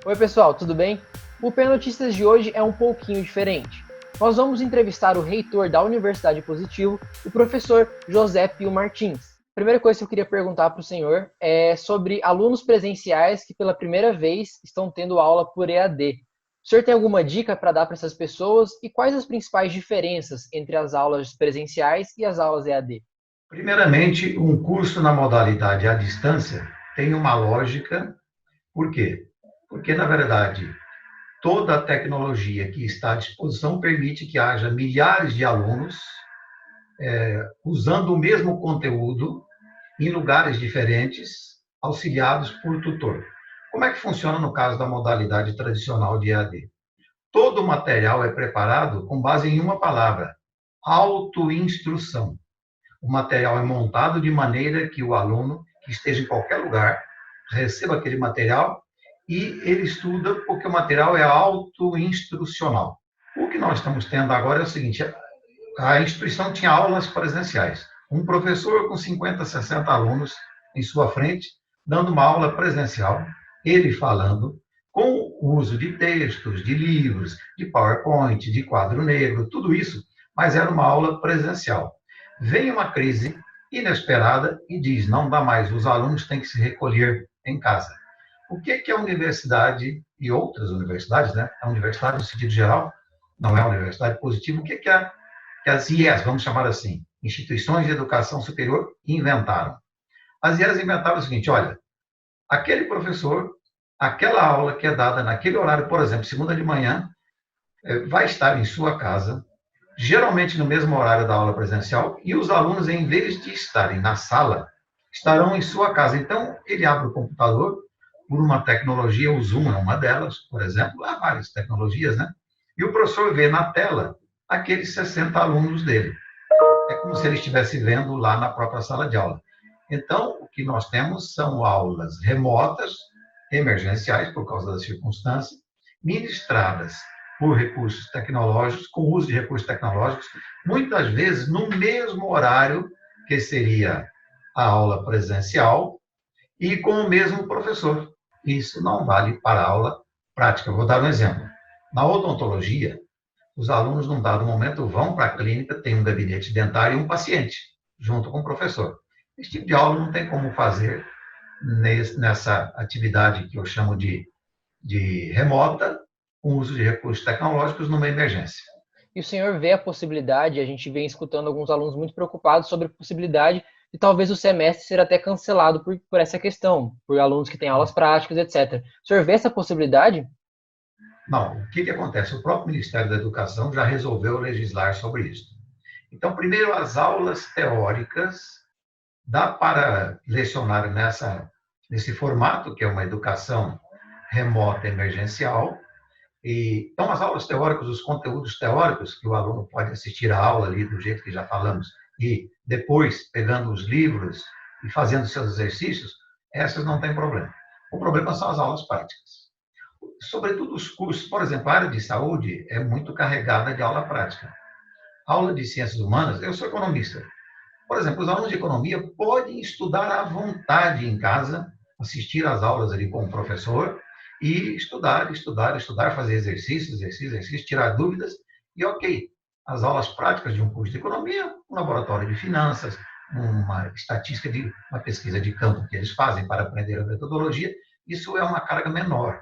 Oi pessoal, tudo bem? O PE Notícias de hoje é um pouquinho diferente. Nós vamos entrevistar o reitor da Universidade Positivo, o professor José Pio Martins. A primeira coisa que eu queria perguntar para o senhor é sobre alunos presenciais que pela primeira vez estão tendo aula por EAD. O senhor tem alguma dica para dar para essas pessoas e quais as principais diferenças entre as aulas presenciais e as aulas EAD? Primeiramente, um curso na modalidade à distância tem uma lógica. Por quê? Porque, na verdade, toda a tecnologia que está à disposição permite que haja milhares de alunos usando o mesmo conteúdo em lugares diferentes, auxiliados por tutor. Como é que funciona no caso da modalidade tradicional de EAD? Todo o material é preparado com base em uma palavra: autoinstrução. O material é montado de maneira que o aluno, que esteja em qualquer lugar, receba aquele material e ele estuda porque o material é autoinstrucional. O que nós estamos tendo agora é o seguinte: a instituição tinha aulas presenciais. Um professor com 50, 60 alunos em sua frente, dando uma aula presencial, ele falando, com o uso de textos, de livros, de PowerPoint, de quadro negro, tudo isso, mas era uma aula presencial. Vem uma crise inesperada e diz: não dá mais, os alunos têm que se recolher em casa. O que é a universidade e outras universidades, né? A universidade no sentido geral, não é a universidade positiva, o que que as IES, vamos chamar assim, instituições de educação superior, inventaram? As IES inventaram o seguinte: olha, aquele professor, aquela aula que é dada naquele horário, por exemplo, segunda de manhã, vai estar em sua casa, geralmente no mesmo horário da aula presencial, e os alunos, em vez de estarem na sala, estarão em sua casa. Então, ele abre o computador por uma tecnologia, o Zoom é uma delas, por exemplo, há várias tecnologias, né? E o professor vê na tela aqueles 60 alunos dele. É como se ele estivesse vendo lá na própria sala de aula. Então, o que nós temos são aulas remotas, emergenciais, por causa das circunstâncias, ministradas por recursos tecnológicos, com uso de recursos tecnológicos, muitas vezes no mesmo horário que seria a aula presencial e com o mesmo professor. Isso não vale para a aula prática. Vou dar um exemplo. Na odontologia, os alunos, num dado momento, vão para a clínica, tem um gabinete dentário e um paciente, junto com o professor. Esse tipo de aula não tem como fazer nessa atividade que eu chamo de remota, com uso de recursos tecnológicos numa emergência. E o senhor vê a possibilidade, a gente vem escutando alguns alunos muito preocupados sobre a possibilidade de talvez o semestre ser até cancelado por essa questão, por alunos que têm aulas práticas, etc. O senhor vê essa possibilidade? Não, o que acontece? O próprio Ministério da Educação já resolveu legislar sobre isso. Então, primeiro, as aulas teóricas dá para lecionar nesse formato, que é uma educação remota emergencial. E, então, as aulas teóricas, os conteúdos teóricos, que o aluno pode assistir a aula ali do jeito que já falamos, e depois pegando os livros e fazendo seus exercícios, essas não tem problema. O problema são as aulas práticas. Sobretudo os cursos, por exemplo, a área de saúde é muito carregada de aula prática. A aula de ciências humanas, eu sou economista. Por exemplo, os alunos de economia podem estudar à vontade em casa, assistir às aulas ali com o professor e estudar, fazer exercícios, tirar dúvidas e ok. As aulas práticas de um curso de economia, um laboratório de finanças, uma estatística de uma pesquisa de campo que eles fazem para aprender a metodologia, isso é uma carga menor.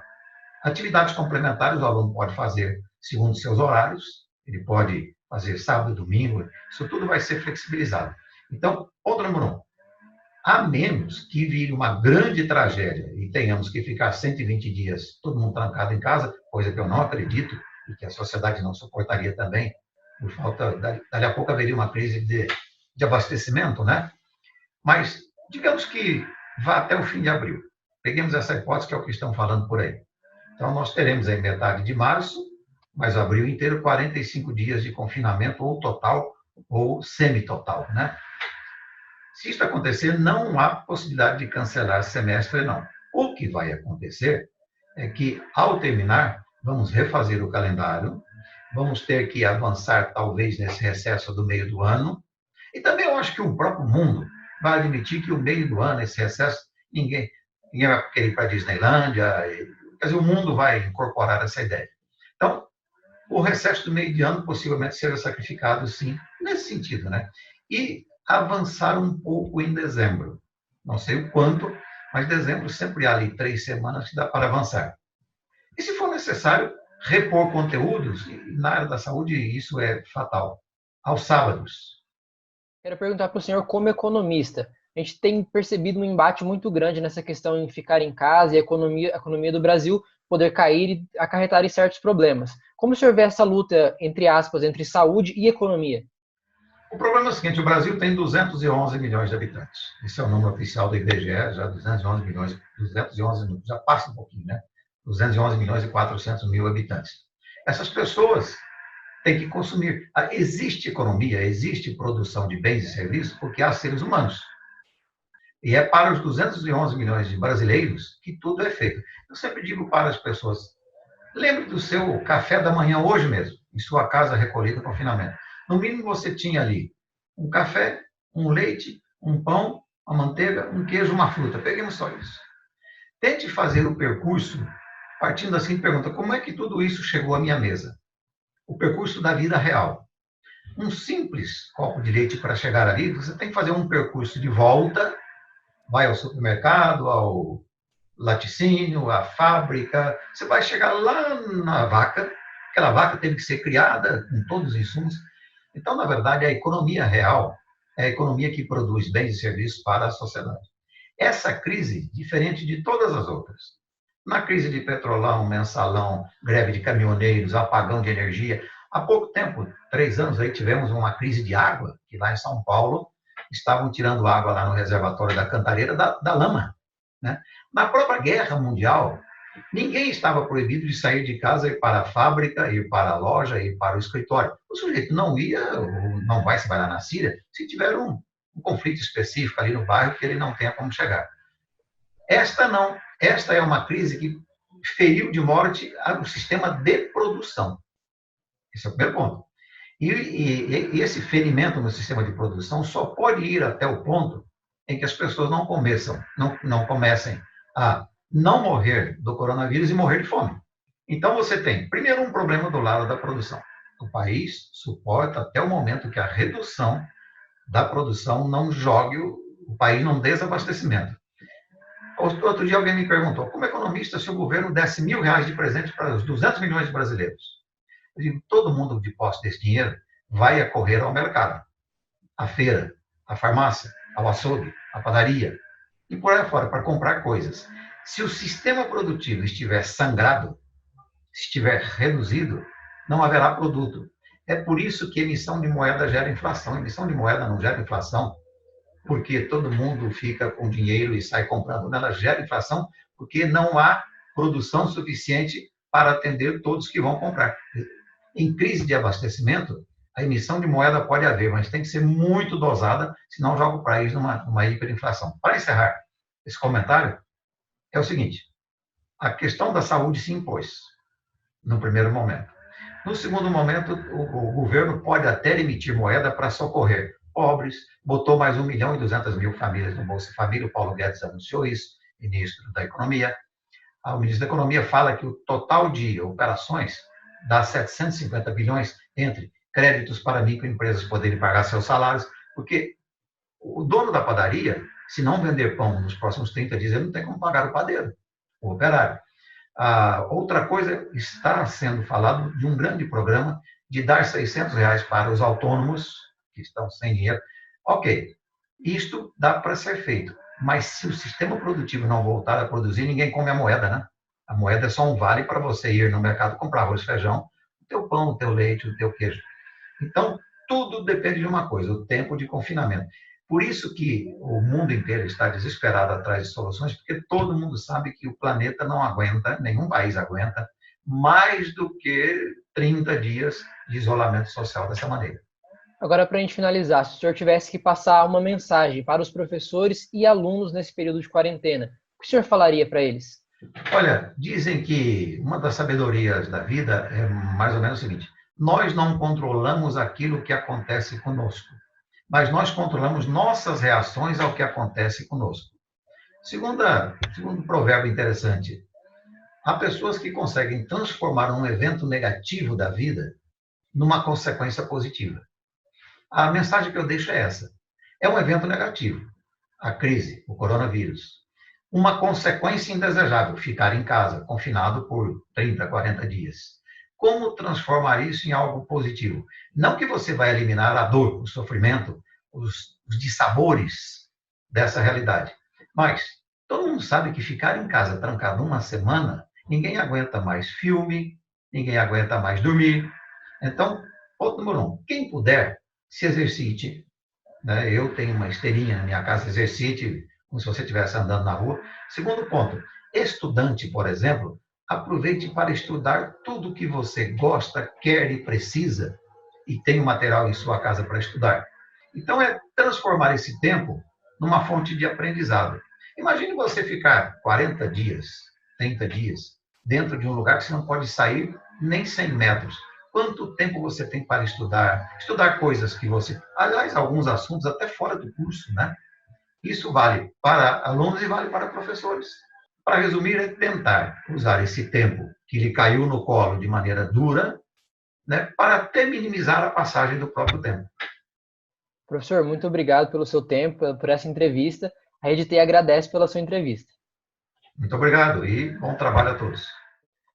Atividades complementares o aluno pode fazer segundo seus horários, ele pode fazer sábado, domingo, isso tudo vai ser flexibilizado. Então, ponto número 1, a menos que vire uma grande tragédia e tenhamos que ficar 120 dias todo mundo trancado em casa, coisa que eu não acredito e que a sociedade não suportaria também, por falta, dali a pouco haveria uma crise de abastecimento, né? Mas digamos que vá até o fim de abril. Peguemos essa hipótese que é o que estão falando por aí. Então, nós teremos aí metade de março, mas abril inteiro, 45 dias de confinamento, ou total ou semi-total, né? Se isso acontecer, não há possibilidade de cancelar semestre, não. O que vai acontecer é que, ao terminar, vamos refazer o calendário, vamos ter que avançar, talvez, nesse recesso do meio do ano, e também eu acho que o próprio mundo vai admitir que o meio do ano, esse recesso, ninguém vai querer ir para a Disneylândia, quer dizer, o mundo vai incorporar essa ideia. Então, o recesso do meio de ano possivelmente será sacrificado, sim, nesse sentido, né? E avançar um pouco em dezembro. Não sei o quanto, mas dezembro sempre há ali 3 semanas que dá para avançar. E se for necessário, repor conteúdos, e na área da saúde isso é fatal, aos sábados. Quero perguntar para o senhor, como economista, a gente tem percebido um embate muito grande nessa questão em ficar em casa e a economia do Brasil poder cair e acarretar em certos problemas. Como o senhor vê essa luta, entre aspas, entre saúde e economia? O problema é o seguinte, o Brasil tem 211 milhões de habitantes. Esse é o número oficial do IBGE, já 211 milhões, 211, já passa um pouquinho, né? 211 milhões e 400 mil habitantes. Essas pessoas têm que consumir. Existe economia, existe produção de bens e serviços porque há seres humanos. E é para os 211 milhões de brasileiros que tudo é feito. Eu sempre digo para as pessoas, lembre do seu café da manhã hoje mesmo, em sua casa recolhida no confinamento. No mínimo você tinha ali um café, um leite, um pão, uma manteiga, um queijo, uma fruta. Peguemos só isso. Tente fazer o percurso partindo assim, pergunta, como é que tudo isso chegou à minha mesa? O percurso da vida real. Um simples copo de leite para chegar ali, você tem que fazer um percurso de volta, vai ao supermercado, ao laticínio, à fábrica, você vai chegar lá na vaca, aquela vaca teve que ser criada com todos os insumos. Então, na verdade, a economia real é a economia que produz bens e serviços para a sociedade. Essa crise, diferente de todas as outras, na crise de petrolão, mensalão, greve de caminhoneiros, apagão de energia, há pouco tempo, 3 anos, aí tivemos uma crise de água, que lá em São Paulo estavam tirando água lá no reservatório da Cantareira da lama. Né? Na própria guerra mundial, ninguém estava proibido de sair de casa, ir para a fábrica, ir para a loja, ir para o escritório. O sujeito não ia, não vai se trabalhar na Síria, se tiver um conflito específico ali no bairro que ele não tenha como chegar. Esta não. Esta é uma crise que feriu de morte o sistema de produção. Esse é o primeiro ponto. E esse ferimento no sistema de produção só pode ir até o ponto em que as pessoas não comecem a não morrer do coronavírus e morrer de fome. Então, você tem, primeiro, um problema do lado da produção. O país suporta até o momento que a redução da produção não jogue o país num desabastecimento. Outro dia alguém me perguntou, como economista, se o governo desse R$1.000 de presente para os 200 milhões de brasileiros? Eu digo, todo mundo de posse desse dinheiro vai a correr ao mercado, à feira, à farmácia, ao açougue, à padaria, e por aí fora, para comprar coisas. Se o sistema produtivo estiver sangrado, estiver reduzido, não haverá produto. É por isso que emissão de moeda gera inflação. Emissão de moeda não gera inflação porque todo mundo fica com dinheiro e sai comprando. Ela gera inflação porque não há produção suficiente para atender todos que vão comprar. Em crise de abastecimento, a emissão de moeda pode haver, mas tem que ser muito dosada, senão joga o país numa hiperinflação. Para encerrar esse comentário, é o seguinte, a questão da saúde se impôs, no primeiro momento. No segundo momento, o governo pode até emitir moeda para socorrer pobres, botou mais 1.200.000 famílias no Bolsa Família, o Paulo Guedes anunciou isso, ministro da Economia. O ministro da Economia fala que o total de operações dá 750 bilhões entre créditos para microempresas poderem pagar seus salários, porque o dono da padaria, se não vender pão nos próximos 30 dias, ele não tem como pagar o padeiro, o operário. Outra coisa, está sendo falado de um grande programa de dar R$600 para os autônomos que estão sem dinheiro. Ok, isto dá para ser feito, mas se o sistema produtivo não voltar a produzir, ninguém come a moeda, né? A moeda é só um vale para você ir no mercado comprar arroz e feijão, o teu pão, o teu leite, o teu queijo. Então, tudo depende de uma coisa, o tempo de confinamento. Por isso que o mundo inteiro está desesperado atrás de soluções, porque todo mundo sabe que o planeta não aguenta, nenhum país aguenta, mais do que 30 dias de isolamento social dessa maneira. Agora, para a gente finalizar, se o senhor tivesse que passar uma mensagem para os professores e alunos nesse período de quarentena, o que o senhor falaria para eles? Olha, dizem que uma das sabedorias da vida é mais ou menos o seguinte, nós não controlamos aquilo que acontece conosco, mas nós controlamos nossas reações ao que acontece conosco. Segundo provérbio interessante, Há pessoas que conseguem transformar um evento negativo da vida numa consequência positiva. A mensagem que eu deixo é essa. É um evento negativo, a crise, o coronavírus. Uma consequência indesejável, ficar em casa, confinado por 30, 40 dias. Como transformar isso em algo positivo? Não que você vai eliminar a dor, o sofrimento, os dissabores dessa realidade, mas todo mundo sabe que ficar em casa trancado uma semana, ninguém aguenta mais filme, ninguém aguenta mais dormir. Então, ponto número 1, quem puder, se exercite. Né? Eu tenho uma esteirinha na minha casa, exercite, como se você estivesse andando na rua. Segundo ponto, estudante, por exemplo, aproveite para estudar tudo que você gosta, quer e precisa, e tem o material em sua casa para estudar. Então, é transformar esse tempo numa fonte de aprendizado. Imagine você ficar 40 dias, 30 dias, dentro de um lugar que você não pode sair nem 100 metros. Quanto tempo você tem para estudar? Estudar coisas que você... Aliás, alguns assuntos até fora do curso, né? Isso vale para alunos e vale para professores. Para resumir, é tentar usar esse tempo que lhe caiu no colo de maneira dura, né, para até minimizar a passagem do próprio tempo. Professor, muito obrigado pelo seu tempo, por essa entrevista. A Rede T agradece pela sua entrevista. Muito obrigado e bom trabalho a todos.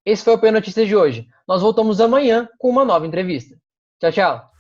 Esse foi o P Notícias de hoje. Nós voltamos amanhã com uma nova entrevista. Tchau, tchau.